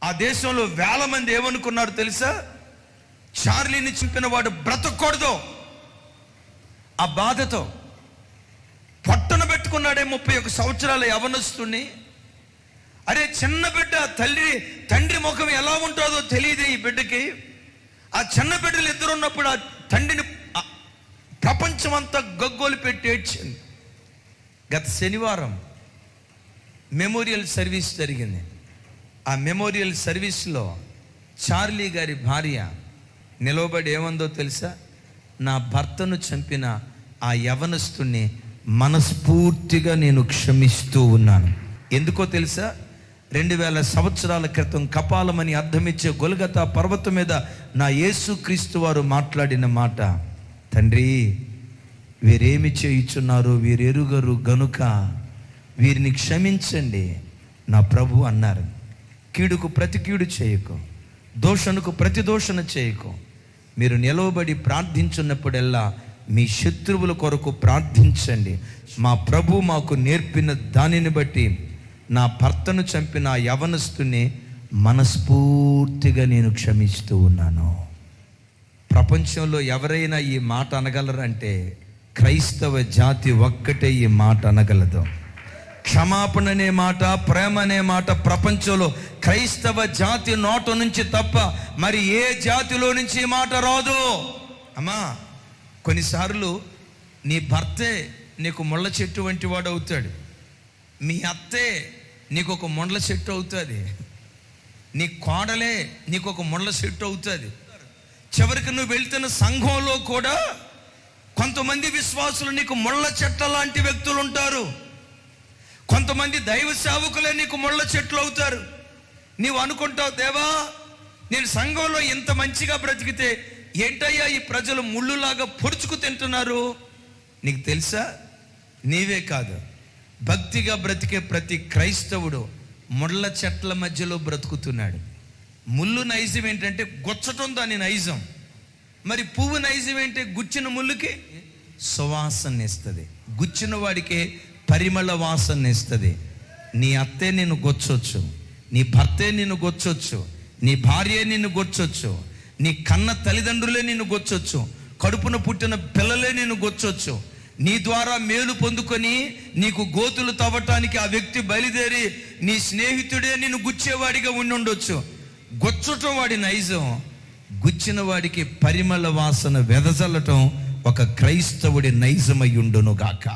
ఆ దేశంలో వేల మంది ఏమనుకున్నారు తెలుసా? చార్లీని చంపిన వాడు బ్రతకూడదు. ఆ బాధతో పొట్టన పెట్టుకున్నాడే 31 సంవత్సరాల యవనస్తుని. అరే చిన్న బిడ్డ, తండ్రి ముఖం ఎలా ఉంటుందో తెలియదు ఈ బిడ్డకి. ఆ చిన్న బిడ్డలు ఇద్దరు ఉన్నప్పుడు ఆ తండ్రిని ప్రపంచం అంతా గగ్గోలు పెట్టి ఏడ్చింది. గత శనివారం మెమోరియల్ సర్వీస్ జరిగింది. ఆ మెమోరియల్ సర్వీస్లో చార్లీ గారి భార్య నిలవబడి ఏమందో తెలుసా? నా భర్తను చంపిన ఆ యవనస్తుని మనస్ఫూర్తిగా నేను క్షమిస్తూ ఉన్నాను. ఎందుకో తెలుసా? 2000 సంవత్సరాల క్రితం కపాలమని అర్థమిచ్చే గొల్గతా పర్వతం మీద నా యేసుక్రీస్తు వారు మాట్లాడిన మాట, తండ్రి వీరేమి చేయుచున్నారో వీరెరుగరు గనుక వీరిని క్షమించండి నా ప్రభు అన్నారు. కీడుకు ప్రతి కీడు చేయకు, దోషణకు ప్రతి దోషణ చేయకు. మీరు నిలవబడి ప్రార్థించున్నప్పుడల్లా మీ శత్రువుల కొరకు ప్రార్థించండి. మా ప్రభు మాకు నేర్పిన దానిని బట్టి నా భర్తను చంపిన యవనస్తుని మనస్ఫూర్తిగా నేను క్షమిస్తూ ఉన్నాను. ప్రపంచంలో ఎవరైనా ఈ మాట అనగలరంటే క్రైస్తవ జాతి ఒక్కటే ఈ మాట అనగలదు. క్షమాపణ అనే మాట, ప్రేమ అనే మాట ప్రపంచంలో క్రైస్తవ జాతి నోట నుంచి తప్ప మరి ఏ జాతిలో నుంచి ఈ మాట రాదు. అమ్మా, కొన్నిసార్లు నీ భర్తే నీకు ముళ్ళ చెట్టు వంటి వాడు అవుతాడు. మీ అత్తే నీకు ఒక ముళ్ళ చెట్టు అవుతుంది. నీ కోడలే నీకు ఒక ముళ్ళ చెట్టు అవుతుంది. చివరికి నువ్వు వెళ్తున్న సంఘంలో కూడా కొంతమంది విశ్వాసులు నీకు ముళ్ళ చెట్ల లాంటి వ్యక్తులు ఉంటారు. కొంతమంది దైవ సేవకులే నీకు ముళ్ళ చెట్లు అవుతారు. నీవు అనుకుంటావు, దేవా నేను సంఘంలో ఇంత మంచిగా బ్రతికితే ఏంటయ్యా ఈ ప్రజలు ముళ్ళులాగా పొడుచుకు తింటున్నారు. నీకు తెలుసా? నీవే కాదు, భక్తిగా బ్రతికే ప్రతి క్రైస్తవుడు ముళ్ళ చెట్ల మధ్యలో బ్రతుకుతున్నాడు. ముళ్ళు నైజం ఏంటంటే గుచ్చటం దాని నైజం. మరి పువ్వు నైజం ఏంటి? గుచ్చిన ముళ్ళుకి సువాసన ఇస్తుంది, గుచ్చిన వాడికి పరిమళ వాసన ఇస్తుంది. నీ అత్తే నిన్ను గొచ్చొచ్చు, నీ భర్తే నిన్ను గొచ్చొచ్చు, నీ భార్యే నిన్ను గొచ్చొచ్చు, నీ కన్న తల్లిదండ్రులే నిన్ను గొచ్చొచ్చు, కడుపున పుట్టిన పిల్లలే నిన్ను గొచ్చొచ్చు. నీ ద్వారా మేలు పొందుకొని నీకు గోతులు తవ్వటానికి ఆ వ్యక్తి బయలుదేరి నీ స్నేహితుడే నిన్ను గుచ్చేవాడిగా ఉండి ఉండొచ్చు. గొచ్చటం వాడి నైజం, గుచ్చిన వాడికి పరిమళ వాసన వెదజల్లటం ఒక క్రైస్తవుడి నైజమై ఉండును గాక.